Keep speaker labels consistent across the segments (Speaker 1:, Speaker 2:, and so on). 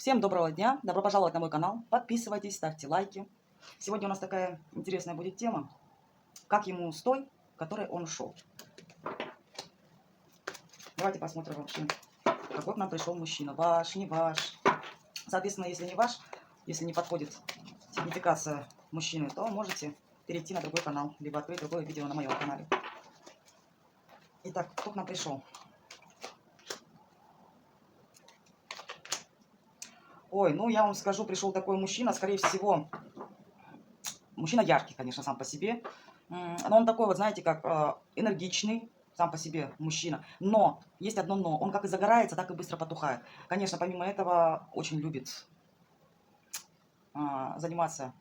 Speaker 1: Всем доброго дня, добро пожаловать на мой канал, подписывайтесь, ставьте лайки. Сегодня у нас такая интересная будет тема, как ему с той, которой он ушел. Давайте посмотрим вообще, какой к нам пришел мужчина, ваш, не ваш. Соответственно, если не ваш, если не подходит сигнификация мужчины, то можете перейти на другой канал, либо открыть другое видео на моем канале. Итак, кто к нам пришел? Ой, ну я вам скажу, пришел такой мужчина, скорее всего, мужчина яркий, конечно, сам по себе. Но он такой вот, знаете, как энергичный, сам по себе мужчина. Но, есть одно но, он как и загорается, так и быстро потухает. Конечно, помимо этого, очень любит заниматься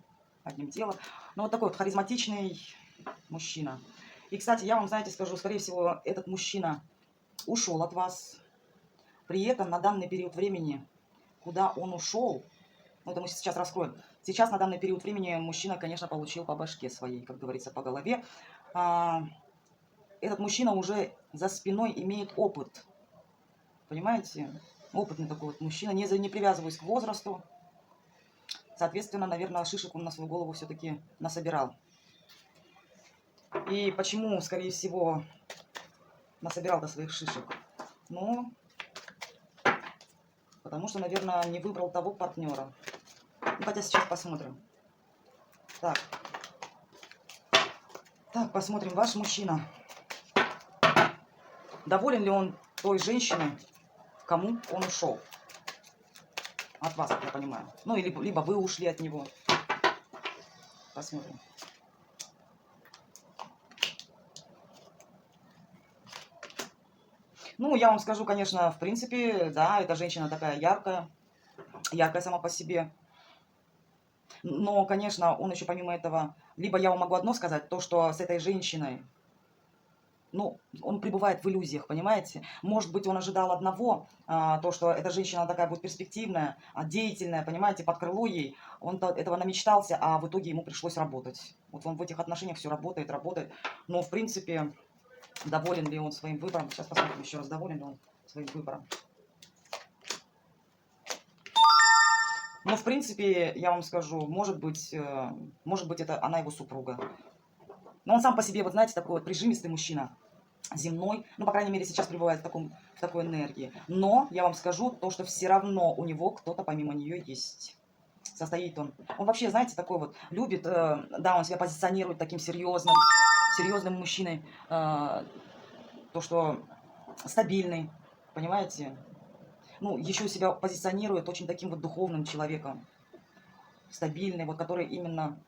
Speaker 1: одним делом. Но вот такой вот харизматичный мужчина. И, кстати, я вам, знаете, скажу, скорее всего, этот мужчина ушел от вас. При этом на данный период времени, куда он ушел, ну, это мы сейчас раскроем. Сейчас, на данный период времени, мужчина, конечно, получил по башке своей, как говорится, по голове. Этот мужчина уже за спиной имеет опыт. Понимаете? Опытный такой вот мужчина. Не привязываясь к возрасту. Соответственно, наверное, шишек он на свою голову все-таки насобирал. И почему, скорее всего, насобирал до своих шишек? Ну, потому что, наверное, не выбрал того партнера. Ну, хотя сейчас посмотрим. Так, посмотрим. Ваш мужчина. Доволен ли он той женщиной, кому он ушел? От вас, как я понимаю. Ну, или либо вы ушли от него. Посмотрим. Ну, я вам скажу, конечно, в принципе, да, эта женщина такая яркая сама по себе. Но, конечно, он еще помимо этого, либо я вам могу одно сказать, то, что с этой женщиной, ну, он пребывает в иллюзиях, понимаете? Может быть, он ожидал одного, то, что эта женщина такая будет перспективная, деятельная, понимаете, под крыло ей. Он этого намечтался, а в итоге ему пришлось работать. Вот он в этих отношениях все работает. Но, в принципе, доволен ли он своим выбором? Сейчас посмотрим еще раз, доволен ли он своим выбором. Но, в принципе, я вам скажу, может быть, это она его супруга. Но он сам по себе, вот знаете, такой вот прижимистый мужчина, земной, ну, по крайней мере, сейчас пребывает в такой энергии. Но я вам скажу то, что все равно у него кто-то помимо нее есть. Состоит он. Он вообще, знаете, такой вот, любит, да, он себя позиционирует таким серьезным мужчиной, то, что стабильный, понимаете? Ну, еще себя позиционирует очень таким вот духовным человеком, стабильный, вот, который именно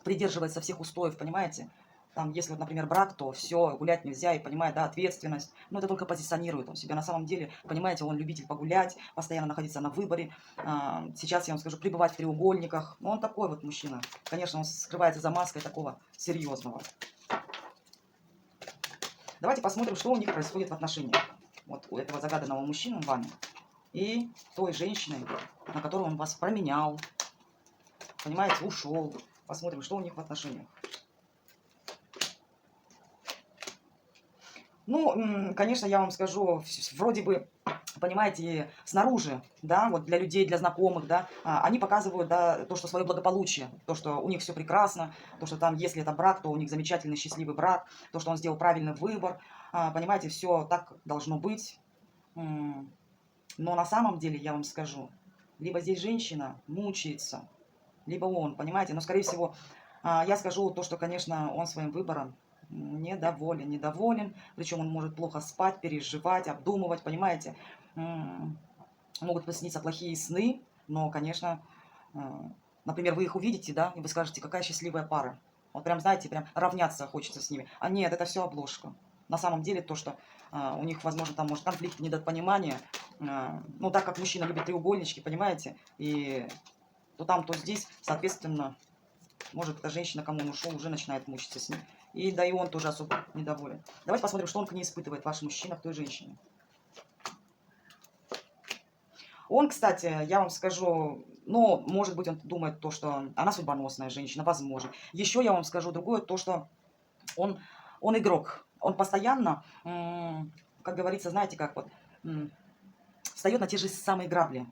Speaker 1: придерживается всех устоев, понимаете? Там, если, вот, например, брак, то все, гулять нельзя, и, понимает, да, ответственность. Но это только позиционирует он себя. На самом деле, понимаете, он любитель погулять, постоянно находиться на выборе. Сейчас, я вам скажу, пребывать в треугольниках. Но он такой вот мужчина. Конечно, он скрывается за маской такого серьезного. Давайте посмотрим, что у них происходит в отношениях. Вот у этого загаданного мужчины, вами, и той женщины, на которую он вас променял. Понимаете, ушел. Посмотрим, что у них в отношениях. Ну, конечно, я вам скажу, вроде бы, понимаете, снаружи, да, вот для людей, для знакомых, да, они показывают, да, то, что свое благополучие, то, что у них все прекрасно, то, что там, если это брак, то у них замечательный, счастливый брак, то, что он сделал правильный выбор, понимаете, все так должно быть. Но на самом деле, я вам скажу, либо здесь женщина мучается, либо он, понимаете, но, скорее всего, я скажу то, что, конечно, он своим выбором недоволен, причем он может плохо спать, переживать, обдумывать, понимаете. Могут присниться плохие сны, но, конечно, например, вы их увидите, да, и вы скажете, какая счастливая пара. Вот прям, знаете, прям равняться хочется с ними. А нет, это все обложка. На самом деле то, что у них, возможно, там может конфликт, недопонимание. Ну, так как мужчина любит треугольнички, понимаете, и то там, то здесь, соответственно, может, эта женщина, кому он ушел, уже начинает мучиться с ним. И да и он тоже особо недоволен. Давайте посмотрим, что он к ней испытывает, ваш мужчина, к той женщине. Он, кстати, я вам скажу, ну, может быть, он думает то, что она судьбоносная женщина, возможно. Еще я вам скажу другое, то, что он игрок. Он постоянно, как говорится, знаете, как вот, встает на те же самые грабли.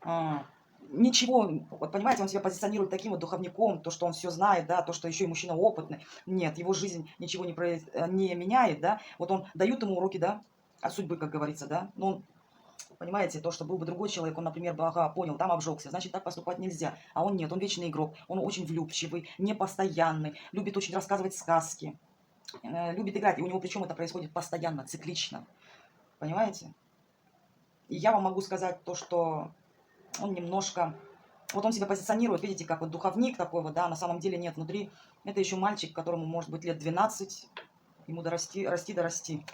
Speaker 1: а, ничего, вот понимаете, он себя позиционирует таким вот духовником, то, что он все знает, да, то, что еще и мужчина опытный. Нет, его жизнь ничего не меняет, да. Вот он дают ему уроки, да, от судьбы, как говорится, да. Но он, понимаете, то, что был бы другой человек, он, например, бы, ага, понял, там обжегся, значит, так поступать нельзя. А он нет, он вечный игрок, он очень влюбчивый, непостоянный, любит очень рассказывать сказки, любит играть. И у него причем это происходит постоянно, циклично, понимаете? И я вам могу сказать то, что он немножко... Вот он себя позиционирует, видите, как вот духовник такой вот, да, на самом деле нет внутри. Это еще мальчик, которому может быть лет 12, ему дорасти, расти, дорасти.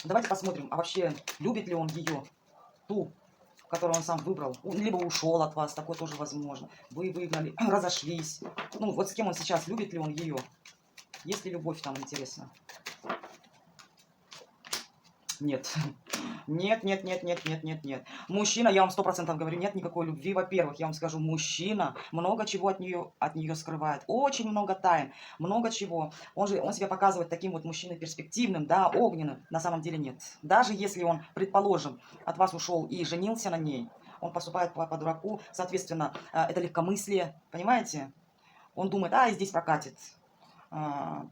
Speaker 1: Давайте посмотрим, а вообще любит ли он ее, ту, которую он сам выбрал. Либо ушел от вас, такое тоже возможно. Вы выгнали, разошлись. Ну, вот с кем он сейчас, любит ли он ее? Есть ли любовь там, интересно? Нет. Нет, нет, нет, нет, нет, нет, нет. Мужчина, я вам 100% говорю, нет никакой любви. Во-первых, я вам скажу, мужчина много чего от нее скрывает. Очень много тайн, много чего. Он себя показывает таким вот мужчиной перспективным, да, огненным. На самом деле нет. Даже если он, предположим, от вас ушел и женился на ней, он поступает по дураку. Соответственно, это легкомыслие, понимаете? Он думает, здесь прокатит. А,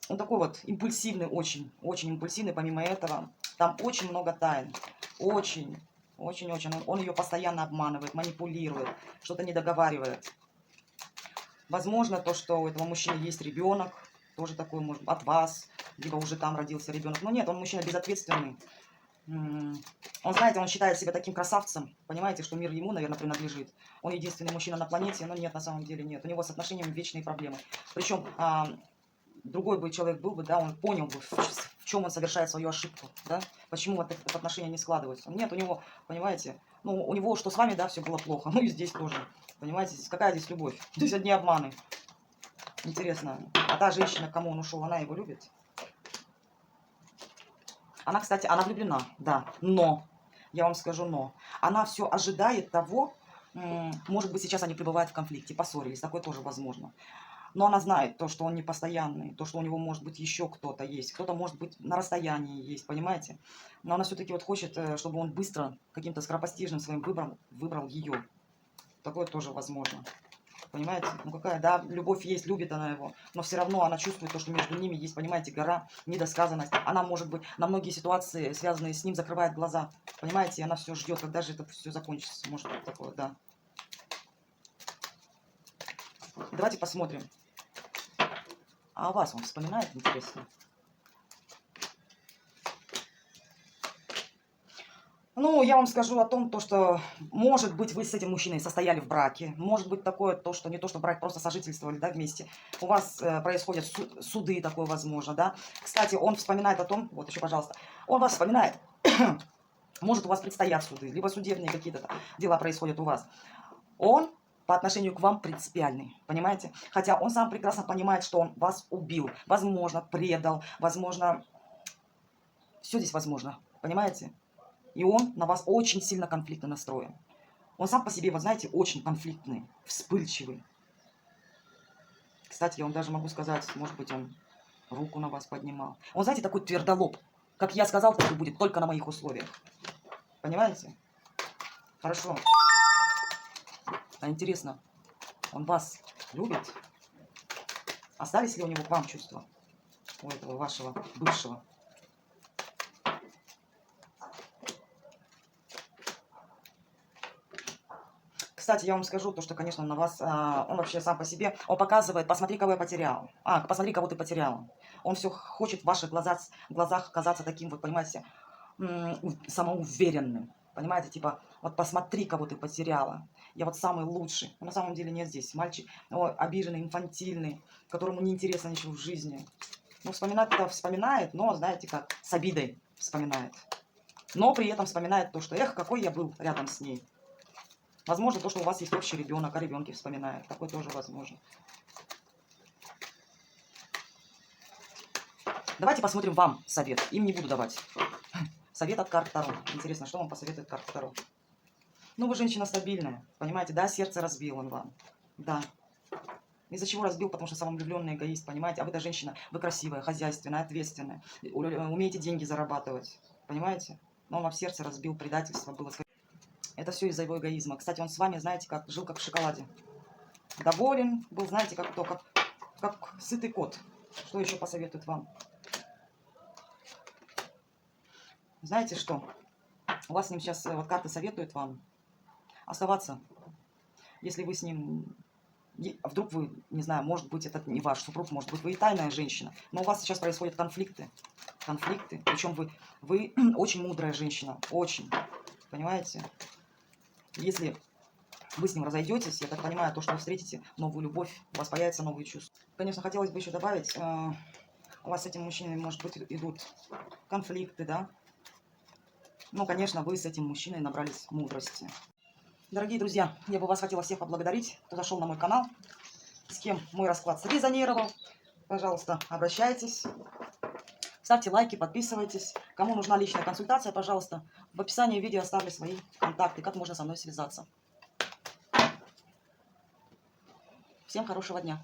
Speaker 1: Он такой вот импульсивный, очень, очень импульсивный. Помимо этого, там очень много тайн. Очень, очень, очень. Он ее постоянно обманывает, манипулирует, что-то не договаривает. Возможно, то, что у этого мужчины есть ребенок, тоже такой, может, от вас, либо уже там родился ребенок. Но нет, он мужчина безответственный. Он, знаете, он считает себя таким красавцем, понимаете, что мир ему, наверное, принадлежит. Он единственный мужчина на планете, но нет, на самом деле нет. У него с отношениями вечные проблемы. Причем другой бы человек был бы, да, он понял бы, в чем он совершает свою ошибку, да, почему вот это отношения не складываются. Нет, у него, понимаете, ну, у него что с вами, да, все было плохо, ну и здесь тоже, понимаете, какая здесь любовь? Здесь одни обманы. Интересно, а та женщина, к кому он ушел, она его любит? Она, кстати, она влюблена, да, но, я вам скажу но, она все ожидает того, может быть, сейчас они пребывают в конфликте, поссорились, такое тоже возможно. Но она знает то, что он не постоянный, то, что у него может быть еще кто-то есть, кто-то может быть на расстоянии есть, понимаете? Но она все-таки вот хочет, чтобы он быстро, каким-то скоропостижным своим выбором выбрал ее. Такое тоже возможно. Понимаете? Ну какая, да, любовь есть, любит она его, но все равно она чувствует то, что между ними есть, понимаете, гора, недосказанность. Она, может быть, на многие ситуации, связанные с ним, закрывает глаза. Понимаете, и она все ждет, когда же это все закончится. Может быть такое, да. Давайте посмотрим. А о вас он вспоминает, интересно? Ну, я вам скажу о том, то, что, может быть, вы с этим мужчиной состояли в браке. Может быть, такое, то, что не то, что брак, просто сожительствовали, да, вместе. У вас происходят суды, такое возможно, да. Кстати, он вспоминает о том, вот еще, пожалуйста, он вас вспоминает, может, у вас предстоят суды, либо судебные какие-то дела происходят у вас. Он по отношению к вам принципиальный, понимаете? Хотя он сам прекрасно понимает, что он вас убил, возможно, предал, возможно, все здесь возможно, понимаете? И он на вас очень сильно конфликтно настроен. Он сам по себе, вы знаете, очень конфликтный, вспыльчивый. Кстати, я вам даже могу сказать, может быть, он руку на вас поднимал. Он, знаете, такой твердолоб. Как я сказал, так и будет, только на моих условиях. Понимаете? Хорошо. А интересно, он вас любит? Остались ли у него к вам чувства? У этого вашего бывшего? Кстати, я вам скажу то, что, конечно, он на вас, он вообще сам по себе, он показывает, посмотри, кого я потерял. Посмотри, кого ты потерял. Он все хочет в ваших глазах казаться таким, вот, понимаете, самоуверенным. Понимаете, типа, вот посмотри, кого ты потеряла. Я вот самый лучший. Но на самом деле нет здесь. Мальчик обиженный, инфантильный, которому не интересно ничего в жизни. Ну, вспоминать-то вспоминает, но, знаете как, с обидой вспоминает. Но при этом вспоминает то, что, эх, какой я был рядом с ней. Возможно, то, что у вас есть общий ребенок, о ребенке вспоминает. Такое тоже возможно. Давайте посмотрим вам совет. Им не буду давать. Совет от карт Таро. Интересно, что вам посоветует карта Таро? Ну, вы женщина стабильная. Понимаете, да, сердце разбил он вам. Да. Из-за чего разбил? Потому что самовлюбленный эгоист, понимаете? А вы-то женщина, вы красивая, хозяйственная, ответственная. Умеете деньги зарабатывать. Понимаете? Но он вам в сердце разбил, предательство было. Это все из-за его эгоизма. Кстати, он с вами, знаете, как жил как в шоколаде. Доволен был, знаете, как то, как сытый кот. Что еще посоветует вам? Знаете что? У вас с ним сейчас вот карты советуют вам оставаться, если вы с ним... Вдруг вы, не знаю, может быть, это не ваш супруг, может быть, вы и тайная женщина, но у вас сейчас происходят конфликты. Причем вы очень мудрая женщина, очень, понимаете? Если вы с ним разойдетесь, я так понимаю, то, что вы встретите новую любовь, у вас появятся новые чувства. Конечно, хотелось бы еще добавить, у вас с этим мужчиной, может быть, идут конфликты, да? Но, конечно, вы с этим мужчиной набрались мудрости. Дорогие друзья, я бы вас хотела всех поблагодарить, кто зашел на мой канал, с кем мой расклад срезонировал. Пожалуйста, обращайтесь, ставьте лайки, подписывайтесь. Кому нужна личная консультация, пожалуйста, в описании видео оставлю свои контакты, как можно со мной связаться. Всем хорошего дня.